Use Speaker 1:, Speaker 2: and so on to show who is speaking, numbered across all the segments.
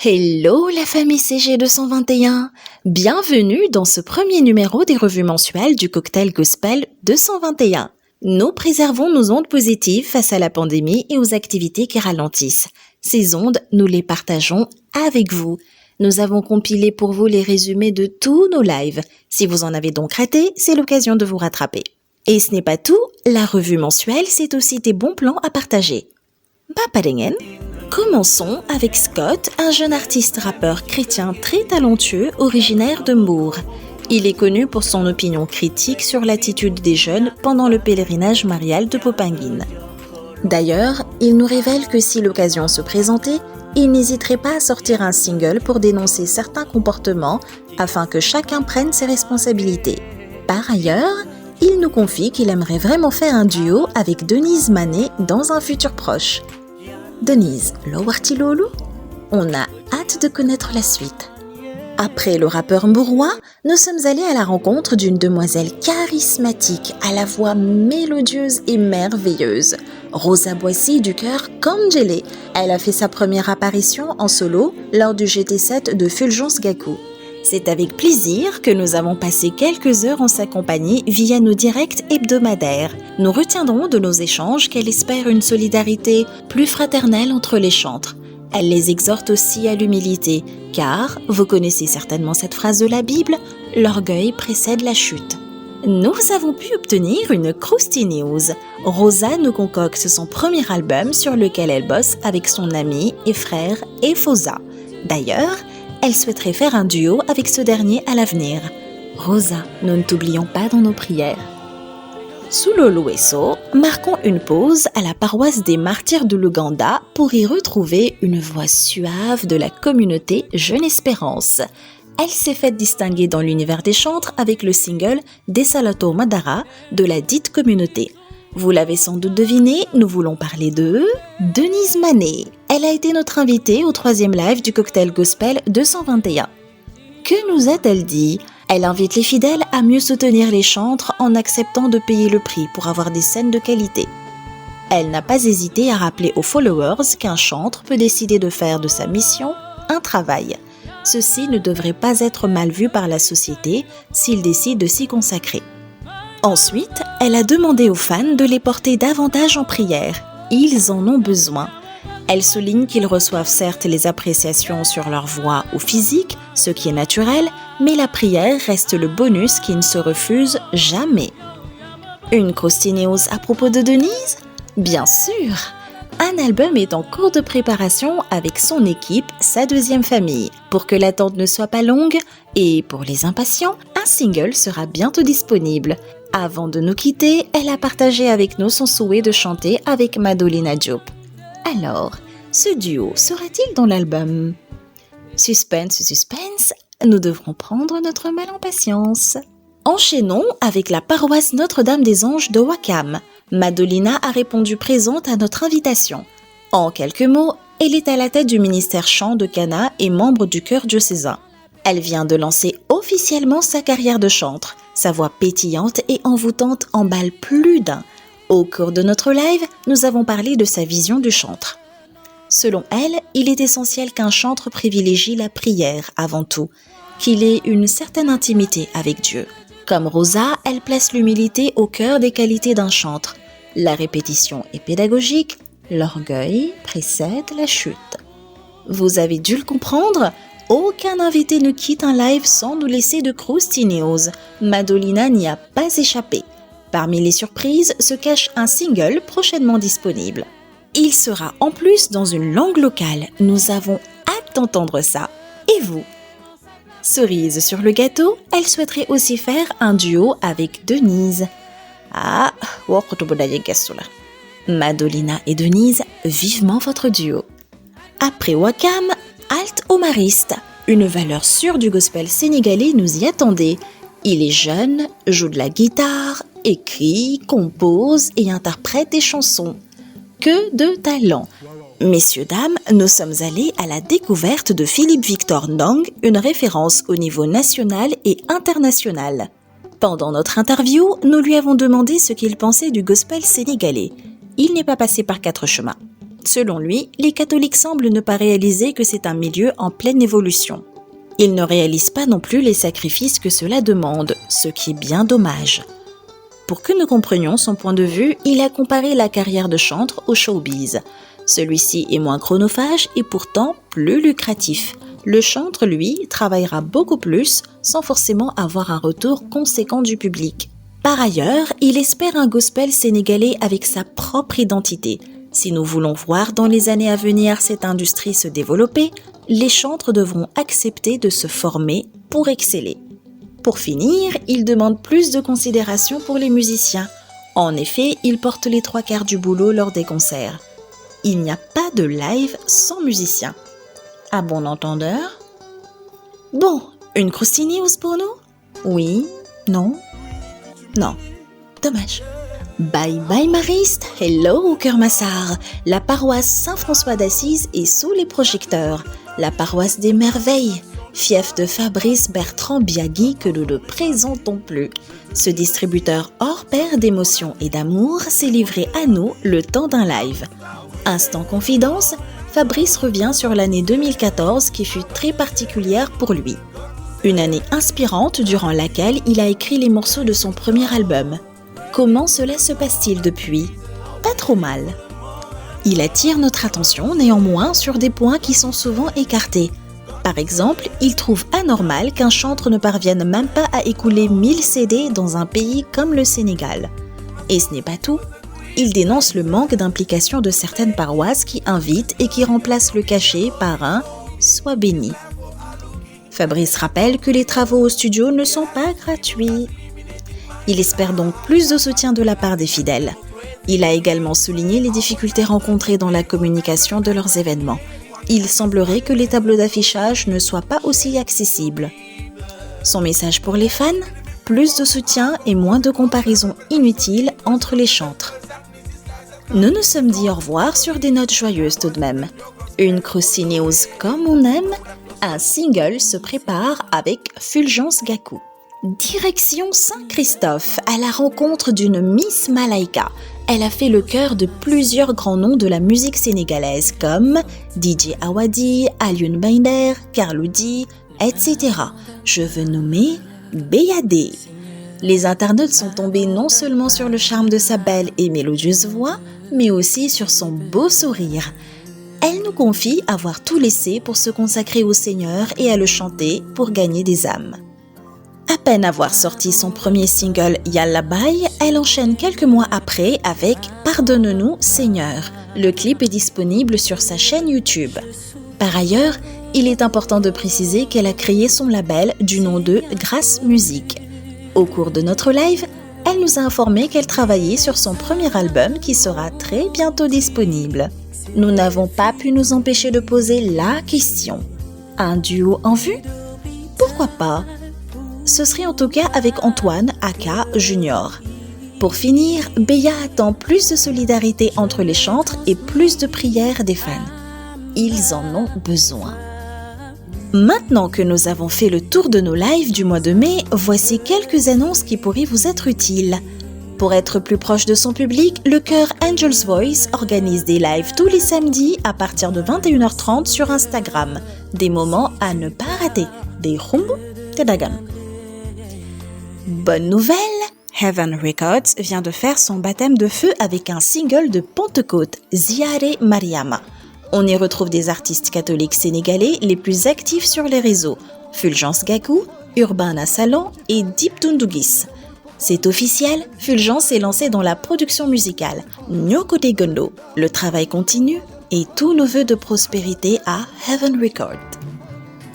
Speaker 1: Hello la famille CG221, bienvenue dans ce premier numéro des revues mensuelles du Cocktail Gospel 221. Nous préservons nos ondes positives face à la pandémie et aux activités qui ralentissent. Ces ondes, nous les partageons avec vous. Nous avons compilé pour vous les résumés de tous nos lives. Si vous en avez donc raté, c'est l'occasion de vous rattraper. Et ce n'est pas tout, la revue mensuelle, c'est aussi des bons plans à partager. Paparingen. Commençons avec Scott, un jeune artiste rappeur chrétien très talentueux, originaire de Moore. Il est connu pour son opinion critique sur l'attitude des jeunes pendant le pèlerinage marial de Popenguine. D'ailleurs, il nous révèle que si l'occasion se présentait, il n'hésiterait pas à sortir un single pour dénoncer certains comportements afin que chacun prenne ses responsabilités. Par ailleurs, il nous confie qu'il aimerait vraiment faire un duo avec Denise Manet dans un futur proche. Denise, Lowartilolo, on a hâte de connaître la suite. Après le rappeur mourois, nous sommes allés à la rencontre d'une demoiselle charismatique, à la voix mélodieuse et merveilleuse. Rosa Boissy du cœur comme gelée. Elle a fait sa première apparition en solo lors du GT7 de Fulgence Gakou. C'est avec plaisir que nous avons passé quelques heures en sa compagnie via nos directs hebdomadaires. Nous retiendrons de nos échanges qu'elle espère une solidarité plus fraternelle entre les chantres. Elle les exhorte aussi à l'humilité, car, vous connaissez certainement cette phrase de la Bible, l'orgueil précède la chute. Nous avons pu obtenir une Krusty News. Rosa nous concocte son premier album sur lequel elle bosse avec son ami et frère Efosa. D'ailleurs, elle souhaiterait faire un duo avec ce dernier à l'avenir. Rosa, nous ne t'oublions pas dans nos prières. Sous l'Olueso, marquons une pause à la paroisse des Martyrs de l'Ouganda pour y retrouver une voix suave de la communauté Jeune Espérance. Elle s'est faite distinguer dans l'univers des chantres avec le single « Desalato Madara » de la dite communauté. Vous l'avez sans doute deviné, nous voulons parler de Denise Manet. Elle a été notre invitée au 3e live du Cocktail Gospel 221. Que nous a-t-elle dit ? Elle invite les fidèles à mieux soutenir les chantres en acceptant de payer le prix pour avoir des scènes de qualité. Elle n'a pas hésité à rappeler aux followers qu'un chantre peut décider de faire de sa mission un travail. Ceci ne devrait pas être mal vu par la société s'il décide de s'y consacrer. Ensuite, elle a demandé aux fans de les porter davantage en prière. Ils en ont besoin. Elle souligne qu'ils reçoivent certes les appréciations sur leur voix ou physique, ce qui est naturel, mais la prière reste le bonus qui ne se refuse jamais. Une Krusty News à propos de Denise ? Bien sûr. Un album est en cours de préparation avec son équipe, sa deuxième famille. Pour que l'attente ne soit pas longue, et pour les impatients, un single sera bientôt disponible. Avant de nous quitter, elle a partagé avec nous son souhait de chanter avec Madolina Diop. Alors, ce duo sera-t-il dans l'album ? Suspense, suspense, nous devrons prendre notre mal en patience. Enchaînons avec la paroisse Notre-Dame des Anges de Wakam. Madolina a répondu présente à notre invitation. En quelques mots, elle est à la tête du ministère chant de Cana et membre du chœur diocésain. Elle vient de lancer officiellement sa carrière de chantre. Sa voix pétillante et envoûtante emballe plus d'un. Au cours de notre live, nous avons parlé de sa vision du chantre. Selon elle, il est essentiel qu'un chantre privilégie la prière avant tout, qu'il ait une certaine intimité avec Dieu. Comme Rosa, elle place l'humilité au cœur des qualités d'un chantre. La répétition est pédagogique, l'orgueil précède la chute. Vous avez dû le comprendre ? Aucun invité ne quitte un live sans nous laisser de Krusty News. Madolina n'y a pas échappé. Parmi les surprises se cache un single prochainement disponible. Il sera en plus dans une langue locale. Nous avons hâte d'entendre ça. Et vous ? Cerise sur le gâteau, elle souhaiterait aussi faire un duo avec Denise. Madolina et Denise, vivement votre duo. Après Wakam, Alt Omariste, une valeur sûre du gospel sénégalais nous y attendait. Il est jeune, joue de la guitare, écrit, compose et interprète des chansons. Que de talent! Messieurs, dames, nous sommes allés à la découverte de Philippe Victor Ndong, une référence au niveau national et international. Pendant notre interview, nous lui avons demandé ce qu'il pensait du gospel sénégalais. Il n'est pas passé par 4 chemins. Selon lui, les catholiques semblent ne pas réaliser que c'est un milieu en pleine évolution. Ils ne réalisent pas non plus les sacrifices que cela demande, ce qui est bien dommage. Pour que nous comprenions son point de vue, il a comparé la carrière de chantre au showbiz. Celui-ci est moins chronophage et pourtant plus lucratif. Le chantre, lui, travaillera beaucoup plus sans forcément avoir un retour conséquent du public. Par ailleurs, il espère un gospel sénégalais avec sa propre identité. Si nous voulons voir dans les années à venir cette industrie se développer, les chantres devront accepter de se former pour exceller. Pour finir, il demande plus de considération pour les musiciens. En effet, ils portent les 3/4 du boulot lors des concerts. Il n'y a pas de live sans musicien. À bon entendeur? Bon, une croustille news pour nous? Oui? Non? Non. Dommage. Bye bye Mariste, hello au Cœur Massard. La paroisse Saint-François d'Assise est sous les projecteurs. La paroisse des merveilles, fief de Fabrice Bertrand Biagui que nous ne présentons plus. Ce distributeur hors pair d'émotions et d'amour s'est livré à nous le temps d'un live. Instant confidence, Fabrice revient sur l'année 2014 qui fut très particulière pour lui. Une année inspirante durant laquelle il a écrit les morceaux de son premier album. Comment cela se passe-t-il depuis? Pas trop mal. Il attire notre attention néanmoins sur des points qui sont souvent écartés. Par exemple, il trouve anormal qu'un chantre ne parvienne même pas à écouler 1000 CD dans un pays comme le Sénégal. Et ce n'est pas tout. Il dénonce le manque d'implication de certaines paroisses qui invitent et qui remplacent le cachet par un « sois béni ». Fabrice rappelle que les travaux au studio ne sont pas gratuits. Il espère donc plus de soutien de la part des fidèles. Il a également souligné les difficultés rencontrées dans la communication de leurs événements. Il semblerait que les tableaux d'affichage ne soient pas aussi accessibles. Son message pour les fans? Plus de soutien et moins de comparaisons inutiles entre les chantres. Nous nous sommes dit au revoir sur des notes joyeuses tout de même. Une croustille news comme on aime, un single se prépare avec Fulgence Gakou. Direction Saint-Christophe, à la rencontre d'une Miss Malaika. Elle a fait le cœur de plusieurs grands noms de la musique sénégalaise comme DJ Awadi, Alioune Binder, Carlou D, etc. Je veux nommer B.A.D. Les internautes sont tombés non seulement sur le charme de sa belle et mélodieuse voix, mais aussi sur son beau sourire. Elle nous confie avoir tout laissé pour se consacrer au Seigneur et à le chanter pour gagner des âmes. À peine avoir sorti son premier single Yalla Bye, elle enchaîne quelques mois après avec Pardonne-nous Seigneur. Le clip est disponible sur sa chaîne YouTube. Par ailleurs, il est important de préciser qu'elle a créé son label du nom de Grâce Musique. Au cours de notre live, elle nous a informé qu'elle travaillait sur son premier album qui sera très bientôt disponible. Nous n'avons pas pu nous empêcher de poser la question. Un duo en vue? Pourquoi pas? Ce serait en tout cas avec Antoine, aka Junior. Pour finir, Béa attend plus de solidarité entre les chantres et plus de prières des fans. Ils en ont besoin. Maintenant que nous avons fait le tour de nos lives du mois de mai, voici quelques annonces qui pourraient vous être utiles. Pour être plus proche de son public, le chœur Angel's Voice organise des lives tous les samedis à partir de 21h30 sur Instagram. Des moments à ne pas rater. Des rumbu Tedagan. Bonne nouvelle, Heaven Records vient de faire son baptême de feu avec un single de Pentecôte, Ziare Mariama. On y retrouve des artistes catholiques sénégalais les plus actifs sur les réseaux, Fulgence Gakou, Urbana Salon et Deep Dundugis. C'est officiel, Fulgence est lancée dans la production musicale, Nyokote Gondo. Le travail continue et tous nos vœux de prospérité à Heaven Records.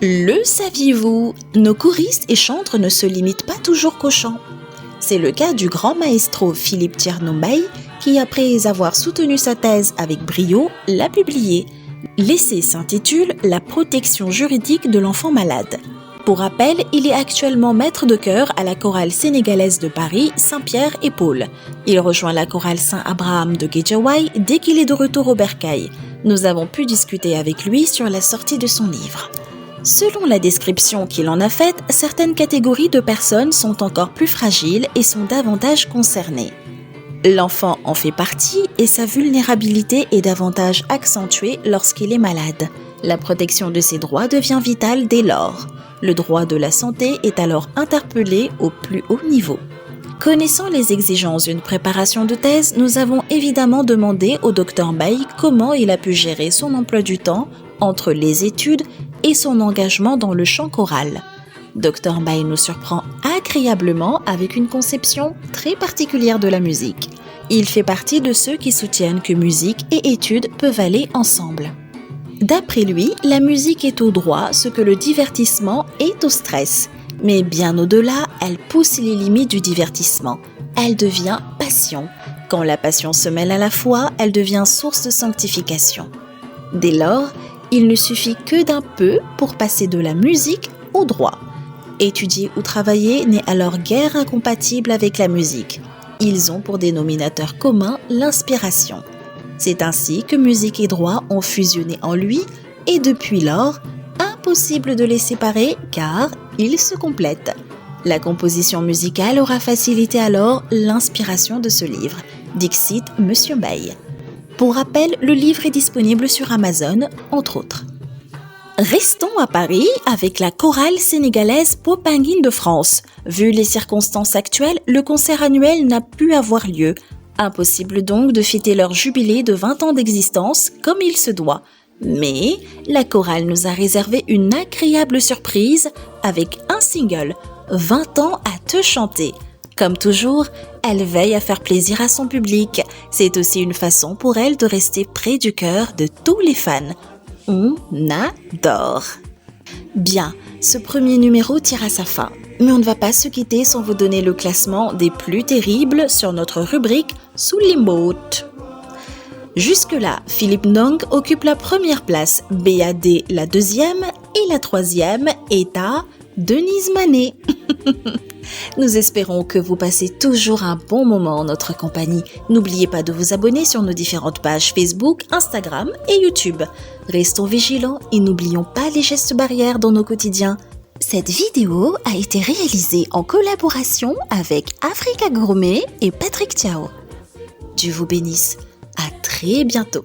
Speaker 1: Le saviez-vous? Nos choristes et chantres ne se limitent pas toujours qu'au chant. C'est le cas du grand maestro Philippe Tchernombaï qui, après avoir soutenu sa thèse avec brio, l'a publiée. L'essai s'intitule « La protection juridique de l'enfant malade ». Pour rappel, il est actuellement maître de chœur à la chorale sénégalaise de Paris, Saint-Pierre et Paul. Il rejoint la chorale Saint-Abraham de Guédiawaye dès qu'il est de retour au Bercail. Nous avons pu discuter avec lui sur la sortie de son livre. Selon la description qu'il en a faite, certaines catégories de personnes sont encore plus fragiles et sont davantage concernées. L'enfant en fait partie et sa vulnérabilité est davantage accentuée lorsqu'il est malade. La protection de ses droits devient vitale dès lors. Le droit de la santé est alors interpellé au plus haut niveau. Connaissant les exigences d'une préparation de thèse, nous avons évidemment demandé au Dr Bay comment il a pu gérer son emploi du temps entre les études et son engagement dans le chant choral. Dr Bay nous surprend agréablement avec une conception très particulière de la musique. Il fait partie de ceux qui soutiennent que musique et études peuvent aller ensemble. D'après lui, la musique est au droit ce que le divertissement est au stress. Mais bien au-delà, elle pousse les limites du divertissement. Elle devient passion. Quand la passion se mêle à la foi, elle devient source de sanctification. Dès lors, il ne suffit que d'un peu pour passer de la musique au droit. Étudier ou travailler n'est alors guère incompatible avec la musique. Ils ont pour dénominateur commun l'inspiration. C'est ainsi que musique et droit ont fusionné en lui et depuis lors, impossible de les séparer car ils se complètent. La composition musicale aura facilité alors l'inspiration de ce livre. Dixit Monsieur Bay. Pour rappel, le livre est disponible sur Amazon, entre autres. Restons à Paris avec la chorale sénégalaise Popenguine de France. Vu les circonstances actuelles, le concert annuel n'a pu avoir lieu. Impossible donc de fêter leur jubilé de 20 ans d'existence comme il se doit. Mais la chorale nous a réservé une agréable surprise avec un single, 20 ans à te chanter. Comme toujours, elle veille à faire plaisir à son public. C'est aussi une façon pour elle de rester près du cœur de tous les fans. On adore. Bien, ce premier numéro tire à sa fin. Mais on ne va pas se quitter sans vous donner le classement des plus terribles sur notre rubrique Sous l'emote. Jusque-là, Philippe Ndong occupe la première place, BAD la deuxième et la troisième est à Denise Manet. Nous espérons que vous passez toujours un bon moment en notre compagnie. N'oubliez pas de vous abonner sur nos différentes pages Facebook, Instagram et YouTube. Restons vigilants et n'oublions pas les gestes barrières dans nos quotidiens. Cette vidéo a été réalisée en collaboration avec Africa Gourmet et Patrick Tiao. Dieu vous bénisse. À très bientôt.